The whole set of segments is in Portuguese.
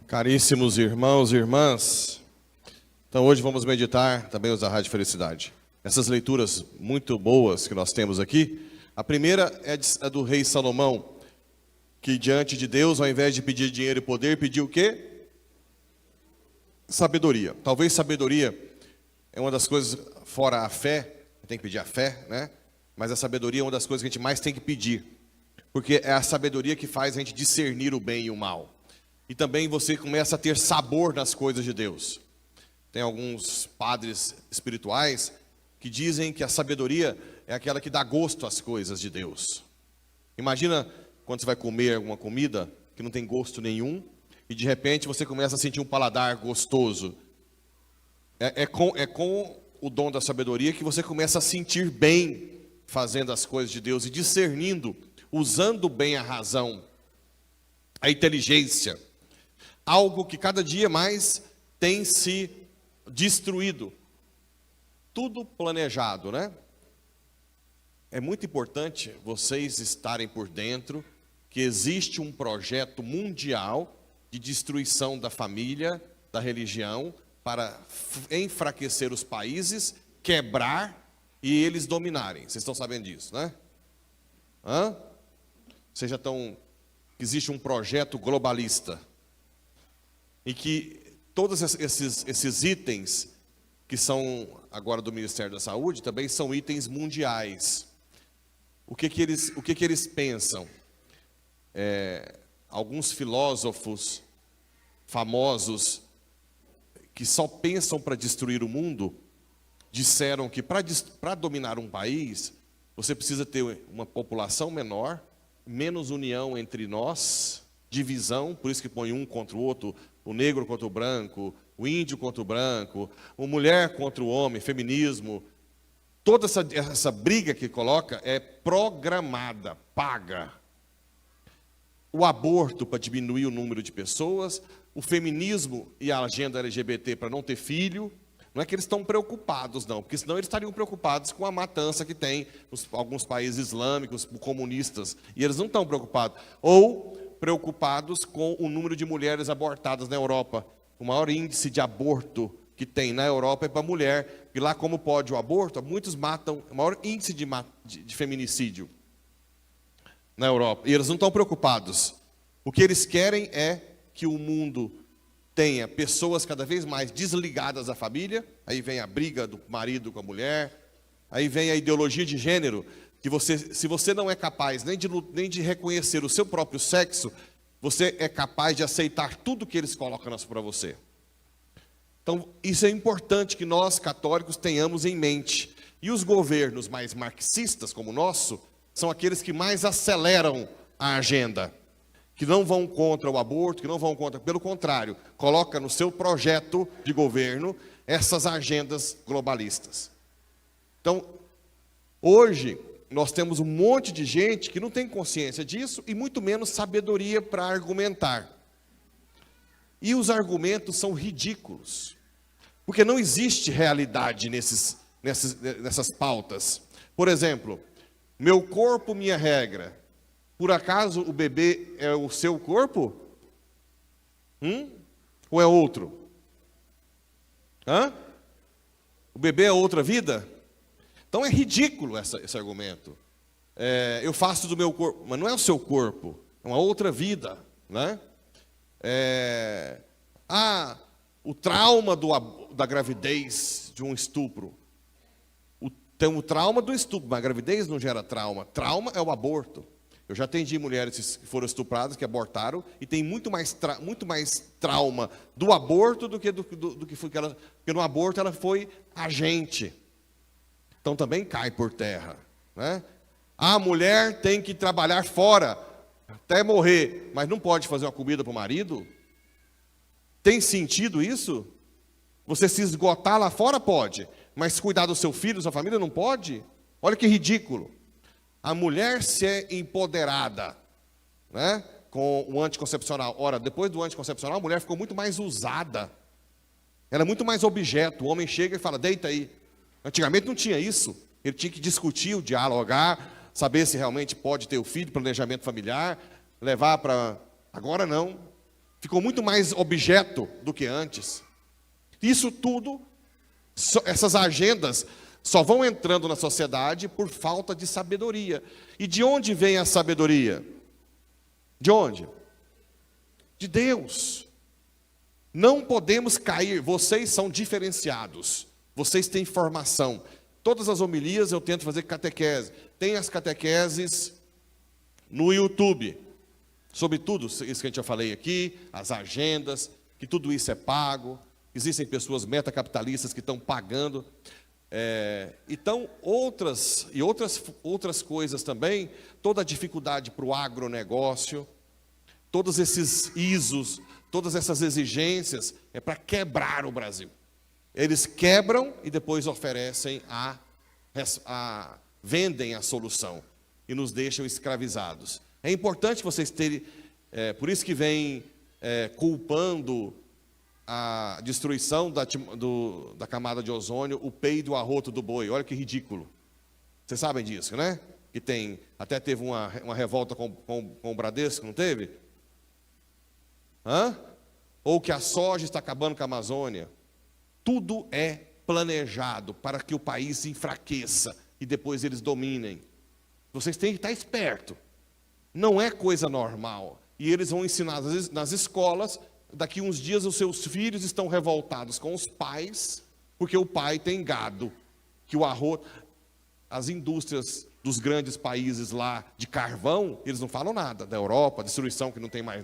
Caríssimos irmãos e irmãs, então hoje vamos meditar, também usar a Rádio Felicidade. Essas leituras muito boas que nós temos aqui, a primeira é do rei Salomão, que diante de Deus, ao invés de pedir dinheiro e poder, pediu o quê? Sabedoria. Talvez sabedoria é uma das coisas, fora a fé, tem que pedir a fé, né? Mas a sabedoria é uma das coisas que a gente mais tem que pedir, porque é a sabedoria que faz a gente discernir o bem e o mal. E também você começa a ter sabor nas coisas de Deus. Tem alguns padres espirituais que dizem que a sabedoria é aquela que dá gosto às coisas de Deus. Imagina quando você vai comer alguma comida que não tem gosto nenhum e de repente você começa a sentir um paladar gostoso. É com o dom da sabedoria que você começa a sentir bem fazendo as coisas de Deus e discernindo, usando bem a razão, a inteligência. Algo que cada dia mais tem se destruído. Tudo planejado, né? É muito importante vocês estarem por dentro que existe um projeto mundial de destruição da família, da religião, para enfraquecer os países, quebrar e eles dominarem. Vocês estão sabendo disso, né? Vocês já estão... Existe um projeto globalista. E que todos esses itens, que são agora do Ministério da Saúde, também são itens mundiais. O que eles pensam? Alguns filósofos famosos, que só pensam para destruir o mundo, disseram que para dominar um país, você precisa ter uma população menor, menos união entre nós, divisão, por isso que põe um contra o outro, o negro contra o branco, o índio contra o branco, a mulher contra o homem, feminismo. Toda essa briga que coloca é programada, paga. O aborto para diminuir o número de pessoas, o feminismo e a agenda LGBT para não ter filho. Não é que eles estão preocupados, não, porque senão eles estariam preocupados com a matança que tem alguns países islâmicos, comunistas, e eles não estão preocupados. Ou preocupados com o número de mulheres abortadas na Europa. O maior índice de aborto que tem na Europa é para mulher, e lá como pode o aborto, muitos matam, o maior índice de feminicídio na Europa, e eles não estão preocupados. O que eles querem é que o mundo tenha pessoas cada vez mais desligadas da família, aí vem a briga do marido com a mulher, aí vem a ideologia de gênero, que se você não é capaz nem de reconhecer o seu próprio sexo, você é capaz de aceitar tudo que eles colocam para você. Então, isso é importante que nós, católicos, tenhamos em mente. E os governos mais marxistas, como o nosso, são aqueles que mais aceleram a agenda, que não vão contra o aborto, que não vão contra, pelo contrário, coloca no seu projeto de governo essas agendas globalistas. Então, hoje, nós temos um monte de gente que não tem consciência disso e muito menos sabedoria para argumentar. E os argumentos são ridículos, porque não existe realidade nessas pautas. Por exemplo, meu corpo, minha regra. Por acaso o bebê é o seu corpo? Ou é outro? O bebê é outra vida? Então é ridículo esse argumento. Eu faço do meu corpo, mas não é o seu corpo, é uma outra vida, né? O trauma da gravidez de um estupro. Tem o trauma do estupro, mas a gravidez não gera trauma. Trauma é o aborto. Eu já atendi mulheres que foram estupradas, que abortaram, e tem muito mais trauma do aborto do que foi que ela... Porque no aborto ela foi agente. Então também cai por terra, né? A mulher tem que trabalhar fora até morrer, mas não pode fazer uma comida para o marido? Tem sentido isso? Você se esgotar lá fora pode, mas cuidar do seu filho, da sua família não pode? Olha que ridículo. A mulher ser empoderada, né, com o anticoncepcional. Ora, depois do anticoncepcional, a mulher ficou muito mais usada. Era muito mais objeto. O homem chega e fala, deita aí. Antigamente não tinha isso. Ele tinha que discutir, dialogar, saber se realmente pode ter o filho, planejamento familiar, levar para... Agora não. ficou muito mais objeto do que antes. Isso tudo, essas agendas só vão entrando na sociedade por falta de sabedoria. E de onde vem a sabedoria? De onde? De Deus. Não podemos cair, vocês são diferenciados, vocês têm formação. Todas as homilias eu tento fazer catequese. Tem as catequeses no YouTube, sobre tudo isso que a gente já falei aqui, as agendas, que tudo isso é pago. Existem pessoas metacapitalistas que estão pagando. Então, outras coisas também, toda a dificuldade para o agronegócio, todos esses ISOs, todas essas exigências, é para quebrar o Brasil. Eles quebram e depois oferecem vendem a solução e nos deixam escravizados. É importante vocês terem, por isso que vem culpando a destruição da camada de ozônio, o peido e o arroto do boi. Olha que ridículo. Vocês sabem disso, né? Que até teve uma revolta com o Bradesco, não teve? Ou que a soja está acabando com a Amazônia. Tudo é planejado para que o país se enfraqueça e depois eles dominem. Vocês têm que estar espertos. Não é coisa normal. E eles vão ensinar nas escolas. Daqui uns dias os seus filhos estão revoltados com os pais, porque o pai tem gado. Que o arroz, as indústrias dos grandes países lá de carvão, eles não falam nada. Da Europa, destruição que não tem mais.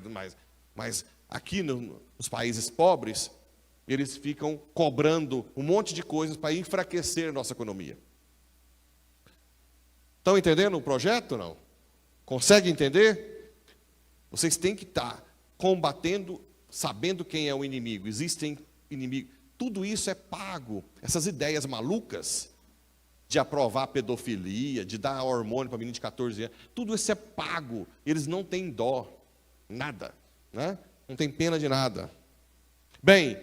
Mas aqui nos países pobres, eles ficam cobrando um monte de coisas para enfraquecer a nossa economia. Estão entendendo o projeto, não? Conseguem entender? Vocês têm que estar combatendo, sabendo quem é o inimigo. Existem inimigos. Tudo isso é pago. Essas ideias malucas de aprovar pedofilia, de dar hormônio para menino de 14 anos, tudo isso é pago. Eles não têm dó, nada, né? Não tem pena de nada. Bem,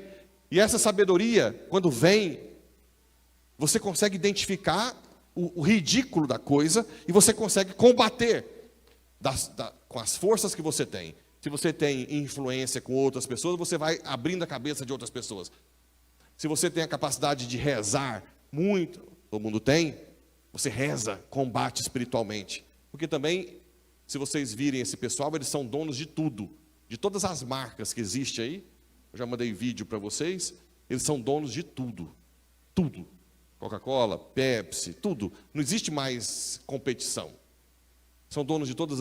e essa sabedoria, quando vem, você consegue identificar o ridículo da coisa e você consegue combater com as forças que você tem. Se você tem influência com outras pessoas, você vai abrindo a cabeça de outras pessoas. Se você tem a capacidade de rezar muito, todo mundo tem, você reza, combate espiritualmente. Porque também, se vocês virem esse pessoal, eles são donos de tudo. De todas as marcas que existem aí, eu já mandei vídeo para vocês, eles são donos de tudo. Tudo. Coca-Cola, Pepsi, tudo. Não existe mais competição. São donos de todas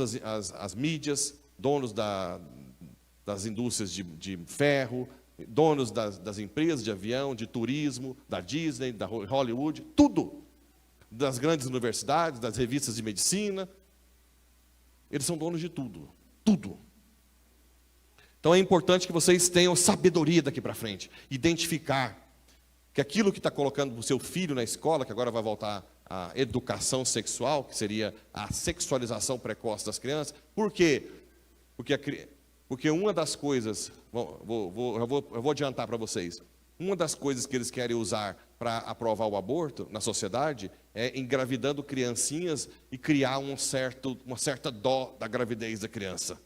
as mídias, donos das indústrias de ferro, donos das empresas de avião, de turismo, da Disney, da Hollywood, tudo. Das grandes universidades, das revistas de medicina. Eles são donos de tudo. Tudo. Então é importante que vocês tenham sabedoria daqui para frente. Identificar que aquilo que está colocando o seu filho na escola, que agora vai voltar a educação sexual, que seria a sexualização precoce das crianças. Por quê? Porque uma das coisas, eu vou adiantar para vocês, uma das coisas que eles querem usar para aprovar o aborto na sociedade é engravidando criancinhas e criar uma certa dó da gravidez da criança.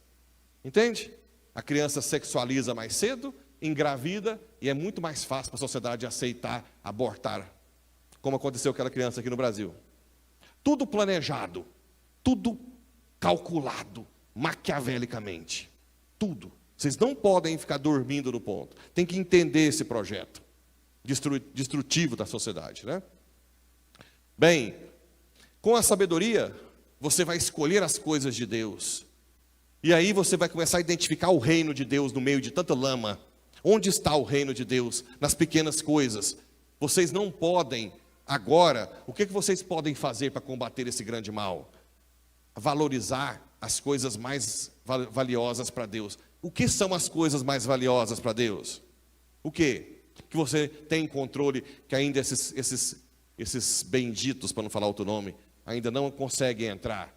Entende? A criança sexualiza mais cedo, engravida, e é muito mais fácil para a sociedade aceitar abortar, como aconteceu com aquela criança aqui no Brasil. Tudo planejado, tudo calculado, maquiavelicamente. Tudo. Vocês não podem ficar dormindo no ponto. Tem que entender esse projeto destrutivo da sociedade, né? Bem, com a sabedoria, você vai escolher as coisas de Deus. E aí você vai começar a identificar o reino de Deus no meio de tanta lama. Onde está o reino de Deus? Nas pequenas coisas. Vocês não podem, agora, o que vocês podem fazer para combater esse grande mal? Valorizar as coisas mais valiosas para Deus. O que são as coisas mais valiosas para Deus? O quê? Que você tem controle, que ainda esses benditos, para não falar outro nome, ainda não conseguem entrar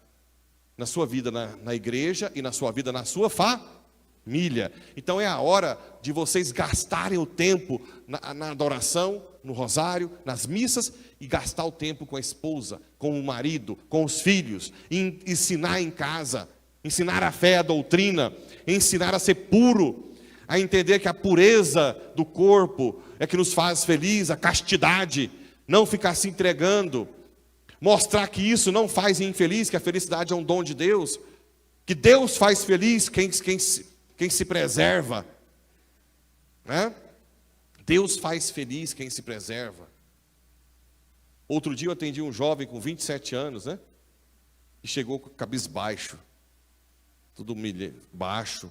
na sua vida na igreja e na sua vida na sua família. Então é a hora de vocês gastarem o tempo na adoração, no rosário, nas missas, e gastar o tempo com a esposa, com o marido, com os filhos, ensinar em casa, ensinar a fé, a doutrina, ensinar a ser puro, a entender que a pureza do corpo é que nos faz feliz, a castidade, não ficar se entregando, mostrar que isso não faz infeliz, que a felicidade é um dom de Deus, que Deus faz feliz quem se preserva, né? Deus faz feliz quem se preserva. Outro dia eu atendi um jovem com 27 anos, né? E chegou cabisbaixo, tudo baixo.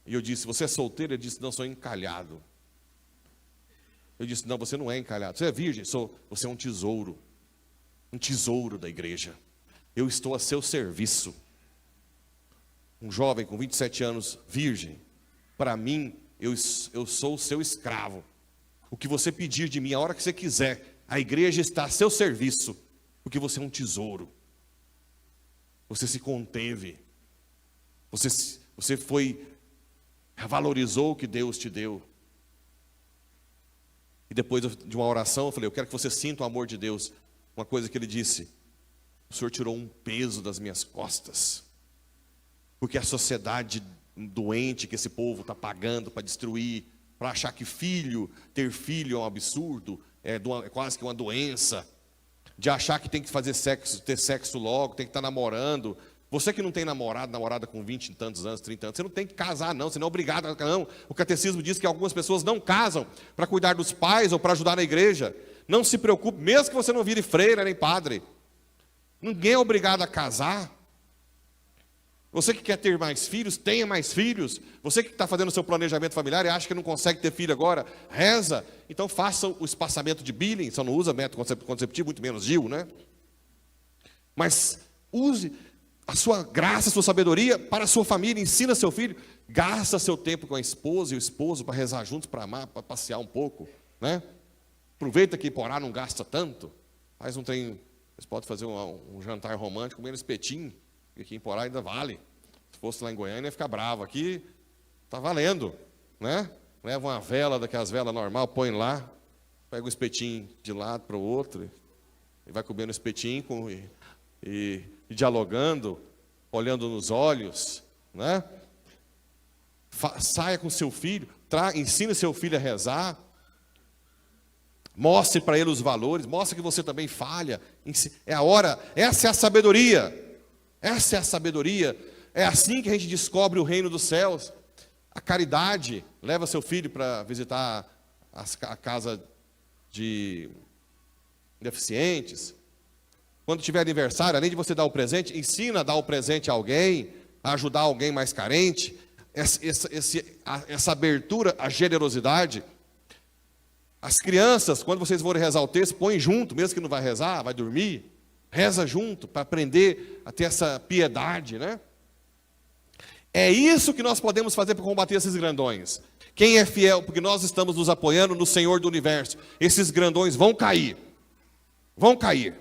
E eu disse, você é solteiro? Ele disse, não, sou encalhado. Eu disse, não, você não é encalhado. Você é virgem? Você é um tesouro da igreja. Eu estou a seu serviço. Um jovem com 27 anos, virgem. Para mim, eu sou o seu escravo. O que você pedir de mim, a hora que você quiser, a igreja está a seu serviço. Porque você é um tesouro. Você se conteve. Você valorizou o que Deus te deu. E depois de uma oração, eu falei, eu quero que você sinta o amor de Deus. Uma coisa que ele disse, o Senhor tirou um peso das minhas costas. Porque a sociedade doente que esse povo está pagando para destruir, para achar que ter filho é um absurdo, é quase que uma doença, de achar que tem que fazer sexo, ter sexo logo, tem que estar namorando. Você que não tem namorada com 20 e tantos anos, 30 anos, você não tem que casar não, você não é obrigado, não. O catecismo diz que algumas pessoas não casam para cuidar dos pais ou para ajudar na igreja. Não se preocupe, mesmo que você não vire freira nem padre. Ninguém é obrigado a casar. Você que quer ter mais filhos, tenha mais filhos. Você que está fazendo o seu planejamento familiar e acha que não consegue ter filho agora, reza. Então faça o espaçamento de Billing, só não usa método conceptivo, muito menos DIU, né? Mas use a sua graça, a sua sabedoria para a sua família, ensina seu filho, gasta seu tempo com a esposa e o esposo para rezar juntos, para amar, para passear um pouco, né? Aproveita que Porá não gasta tanto, faz um trem, vocês podem fazer um jantar romântico comendo espetinho, porque aqui em Porá ainda vale. Se fosse lá em Goiânia ia ficar bravo, aqui está valendo, né? Leva uma vela, daquelas velas normal, põe lá, pega o espetinho de um lado para o outro, e vai comendo o espetinho e dialogando, olhando nos olhos, né? Saia com seu filho, ensine seu filho a rezar, mostre para ele os valores, mostre que você também falha. É a hora, essa é a sabedoria, essa é a sabedoria. É assim que a gente descobre o reino dos céus. A caridade, leva seu filho para visitar a casa de deficientes. Quando tiver aniversário, além de você dar o presente, ensina a dar o presente a alguém, a ajudar alguém mais carente. Essa abertura, a generosidade. As crianças, quando vocês forem rezar o texto, põem junto, mesmo que não vai rezar, vai dormir. Reza junto, para aprender a ter essa piedade, né? É isso que nós podemos fazer para combater esses grandões. Quem é fiel, porque nós estamos nos apoiando no Senhor do Universo. Esses grandões vão cair. Vão cair.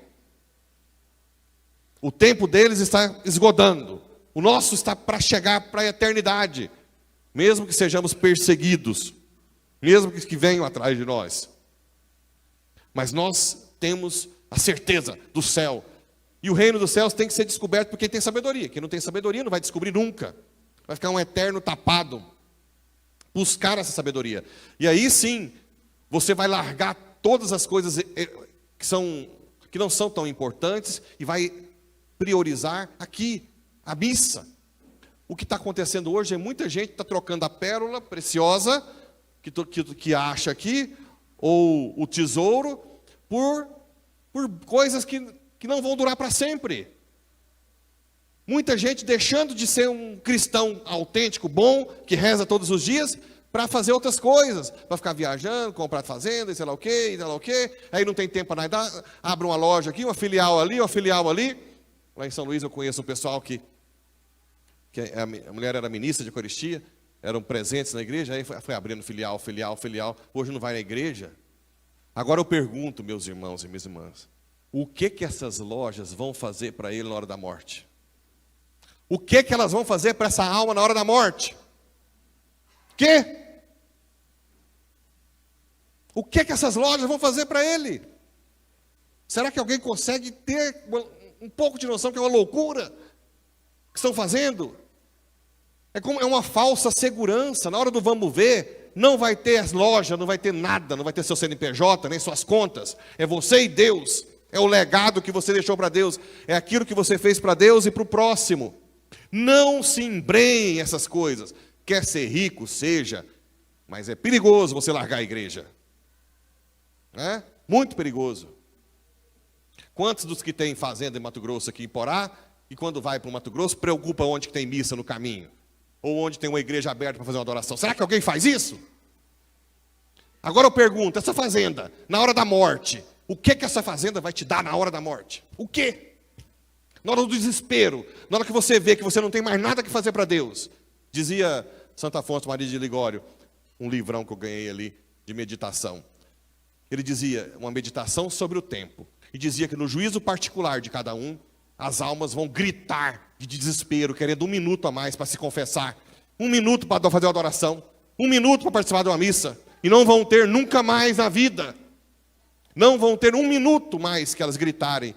O tempo deles está esgodando. O nosso está para chegar para a eternidade. Mesmo que sejamos perseguidos. Mesmo que venham atrás de nós. Mas nós temos a certeza do céu. E o reino dos céus tem que ser descoberto por quem tem sabedoria. Quem não tem sabedoria não vai descobrir nunca. Vai ficar um eterno tapado. Buscar essa sabedoria. E aí sim, você vai largar todas as coisas que não são tão importantes e vai priorizar aqui, a missa. O que está acontecendo hoje é muita gente está trocando a pérola preciosa que acha aqui, ou o tesouro, por coisas que não vão durar para sempre. Muita gente deixando de ser um cristão autêntico, bom, que reza todos os dias, para fazer outras coisas, para ficar viajando, comprar fazenda, e sei lá o quê, e sei lá o quê, aí não tem tempo para nada, abre uma loja aqui, uma filial ali, uma filial ali. Lá em São Luís eu conheço um pessoal que a mulher era ministra de Eucaristia, eram presentes na igreja, aí foi abrindo filial. Hoje não vai na igreja. Agora eu pergunto, meus irmãos e minhas irmãs, o que essas lojas vão fazer para ele na hora da morte? O que elas vão fazer para essa alma na hora da morte? O que essas lojas vão fazer para ele? Será que alguém consegue ter um pouco de noção que é uma loucura que estão fazendo? É uma falsa segurança. Na hora do vamos ver, não vai ter as lojas, não vai ter nada, não vai ter seu CNPJ, nem suas contas. É você e Deus. É o legado que você deixou para Deus. É aquilo que você fez para Deus e para o próximo. Não se embrenhe essas coisas. Quer ser rico, seja. Mas é perigoso você largar a igreja. É muito perigoso. Quantos dos que têm fazenda em Mato Grosso aqui em Porá, e quando vai para o Mato Grosso, preocupa onde que tem missa no caminho? Ou onde tem uma igreja aberta para fazer uma adoração? Será que alguém faz isso? Agora eu pergunto, essa fazenda, na hora da morte, o que essa fazenda vai te dar na hora da morte? O quê? Na hora do desespero, na hora que você vê que você não tem mais nada que fazer para Deus. Dizia Santo Afonso Maria de Ligório, um livrão que eu ganhei ali de meditação. Ele dizia, uma meditação sobre o tempo. E dizia que no juízo particular de cada um, as almas vão gritar de desespero, querendo 1 minuto a mais para se confessar. 1 minuto para fazer uma adoração. 1 minuto para participar de uma missa. E não vão ter nunca mais na vida. Não vão ter 1 minuto mais que elas gritarem.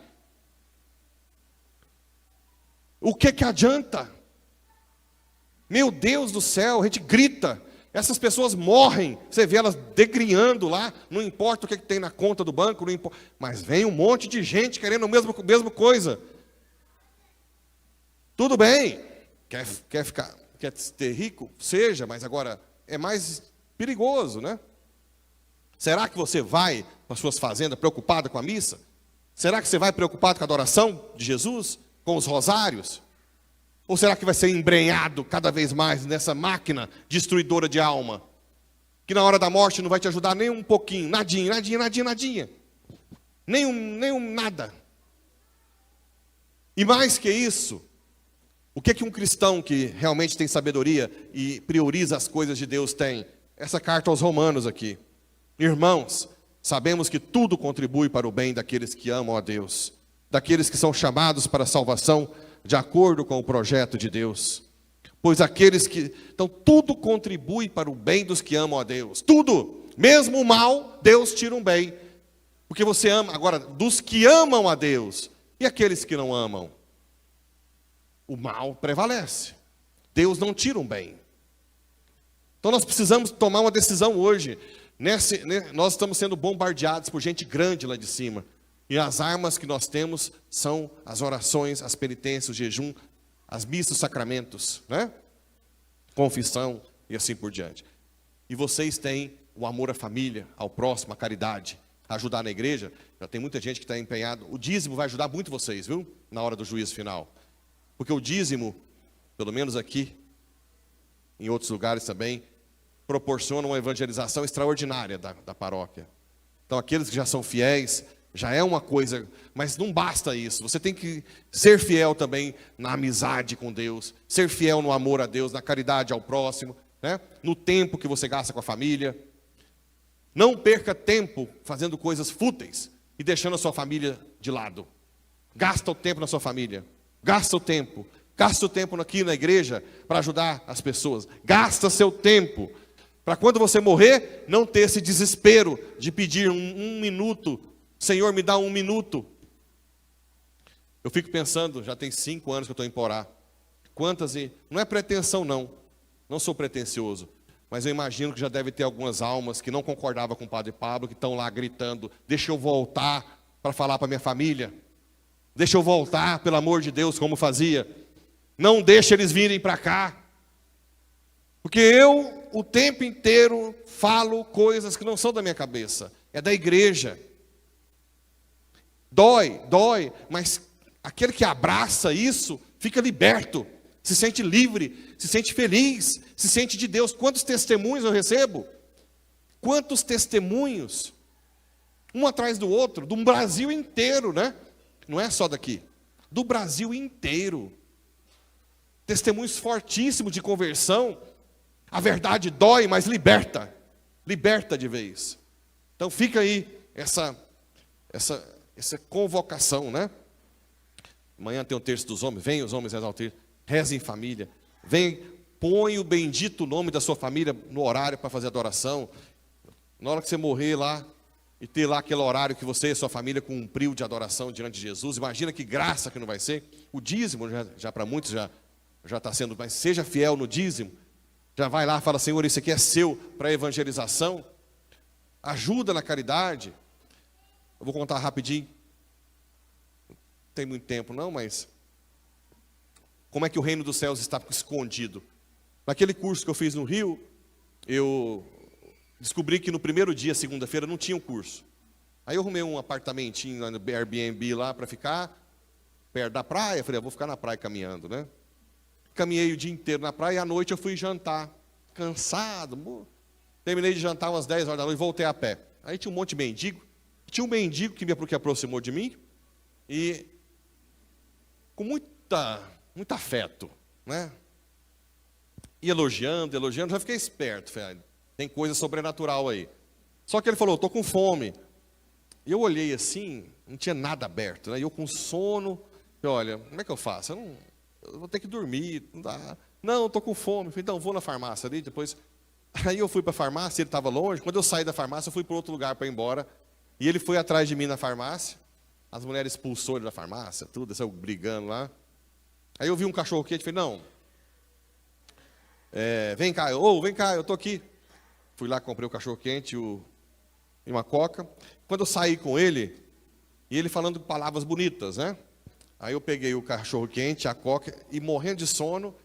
O que adianta? Meu Deus do céu, a gente grita. Essas pessoas morrem, você vê elas degrinhando lá, não importa o que tem na conta do banco, não importa, mas vem um monte de gente querendo a mesma coisa. Tudo bem, quer ter rico? Seja, mas agora é mais perigoso, né? Será que você vai para as suas fazendas preocupado com a missa? Será que você vai preocupado com a adoração de Jesus? Com os rosários? Ou será que vai ser embrenhado cada vez mais nessa máquina destruidora de alma? Que na hora da morte não vai te ajudar nem um pouquinho, nadinha. Nem nada. E mais que isso, o que um cristão que realmente tem sabedoria e prioriza as coisas de Deus tem? Essa carta aos Romanos aqui. Irmãos, sabemos que tudo contribui para o bem daqueles que amam a Deus, daqueles que são chamados para a salvação, de acordo com o projeto de Deus. Pois aqueles que... Então, tudo contribui para o bem dos que amam a Deus. Tudo. Mesmo o mal, Deus tira um bem. Porque você ama... Agora, dos que amam a Deus. E aqueles que não amam? O mal prevalece. Deus não tira um bem. Então, nós precisamos tomar uma decisão hoje. Nós estamos sendo bombardeados por gente grande lá de cima. E as armas que nós temos são as orações, as penitências, o jejum, as missas, os sacramentos, né? Confissão e assim por diante. E vocês têm o amor à família, ao próximo, à caridade, a ajudar na igreja. Já tem muita gente que está empenhado. O dízimo vai ajudar muito vocês, viu? Na hora do juízo final. Porque o dízimo, pelo menos aqui, em outros lugares também, proporciona uma evangelização extraordinária da paróquia. Então aqueles que já são fiéis... Já é uma coisa, mas não basta isso. Você tem que ser fiel também na amizade com Deus, ser fiel no amor a Deus, na caridade ao próximo, né? No tempo que você gasta com a família. Não perca tempo fazendo coisas fúteis e deixando a sua família de lado. Gasta o tempo na sua família. Gasta o tempo aqui na igreja para ajudar as pessoas. Gasta seu tempo para quando você morrer, não ter esse desespero de pedir um minuto. Senhor, me dá 1 minuto. Eu fico pensando, já tem 5 anos que eu estou em Porá. Quantas e... Não é pretensão não. Não sou pretensioso. Mas eu imagino que já deve ter algumas almas que não concordavam com o Padre Pablo, que estão lá gritando, deixa eu voltar para falar para minha família. Deixa eu voltar, pelo amor de Deus, como fazia. Não deixa eles virem para cá. Porque eu, o tempo inteiro, falo coisas que não são da minha cabeça. É da igreja. Dói, mas aquele que abraça isso, fica liberto, se sente livre, se sente feliz, se sente de Deus. Quantos testemunhos eu recebo? Quantos testemunhos? Um atrás do outro, do Brasil inteiro, né? Não é só daqui, do Brasil inteiro. Testemunhos fortíssimos de conversão. A verdade dói, mas liberta de vez. Então fica aí essa convocação, né? Amanhã tem o terço dos homens, vem os homens rezar o terço, reza em família, vem, põe o bendito nome da sua família no horário para fazer adoração. Na hora que você morrer lá, e ter lá aquele horário que você e sua família cumpriu de adoração diante de Jesus, imagina que graça que não vai ser. O dízimo, já para muitos, já já está sendo, mas seja fiel no dízimo. Já vai lá e fala, Senhor, isso aqui é seu para evangelização. Ajuda na caridade. Eu vou contar rapidinho. Não tem muito tempo não, mas como é que o reino dos céus está escondido? Naquele curso que eu fiz no Rio, eu descobri que no primeiro dia, segunda-feira, não tinha um curso. Aí eu arrumei um apartamentinho lá no Airbnb lá para ficar, perto da praia. Falei, vou ficar na praia caminhando, né? Caminhei o dia inteiro na praia e à noite eu fui jantar. Cansado. Terminei de jantar umas 10 horas da noite e voltei a pé. Aí tinha um monte de mendigo. Tinha um mendigo que aproximou de mim e com muito afeto, né? E elogiando, já fiquei esperto. Falei, tem coisa sobrenatural aí. Só que ele falou, estou com fome. E eu olhei assim, não tinha nada aberto, né? E eu com sono, falei, olha, como é que eu faço? Eu vou ter que dormir, não dá. Não, estou com fome. Falei, então vou na farmácia ali, depois. Aí eu fui para a farmácia, ele estava longe. Quando eu saí da farmácia, eu fui para outro lugar para ir embora. E ele foi atrás de mim na farmácia. As mulheres expulsou ele da farmácia, tudo, saiu brigando lá. Aí eu vi um cachorro quente, falei, não. Vem cá, eu estou aqui. Fui lá, comprei o cachorro quente e uma coca. Quando eu saí com ele, e ele falando palavras bonitas, né? Aí eu peguei o cachorro quente, a coca, e morrendo de sono,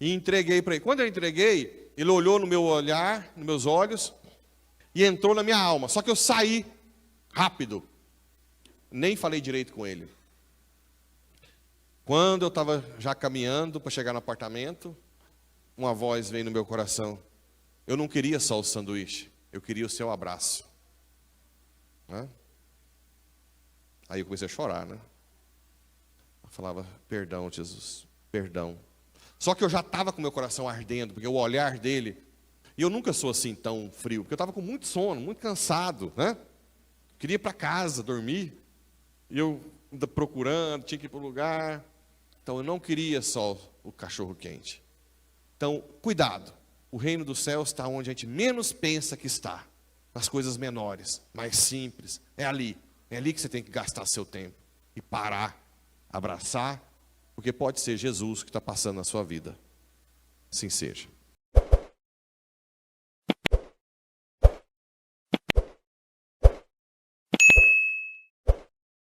e entreguei para ele. Quando eu entreguei, ele olhou no meu olhar, nos meus olhos, e entrou na minha alma. Só que eu saí rápido. Nem falei direito com ele. Quando eu estava já caminhando para chegar no apartamento, uma voz veio no meu coração. Eu não queria só o sanduíche, eu queria o seu abraço. Né? Aí eu comecei a chorar, né? Eu falava, perdão, Jesus, perdão. Só que eu já estava com meu coração ardendo, porque o olhar dele, e eu nunca sou assim tão frio, porque eu estava com muito sono, muito cansado, né? Queria ir para casa, dormir, e eu ainda procurando, tinha que ir para o lugar. Então eu não queria só o cachorro quente. Então, cuidado, o reino dos céus está onde a gente menos pensa que está. Nas coisas menores, mais simples. É ali que você tem que gastar seu tempo. E parar, abraçar, porque pode ser Jesus que está passando na sua vida. Assim seja.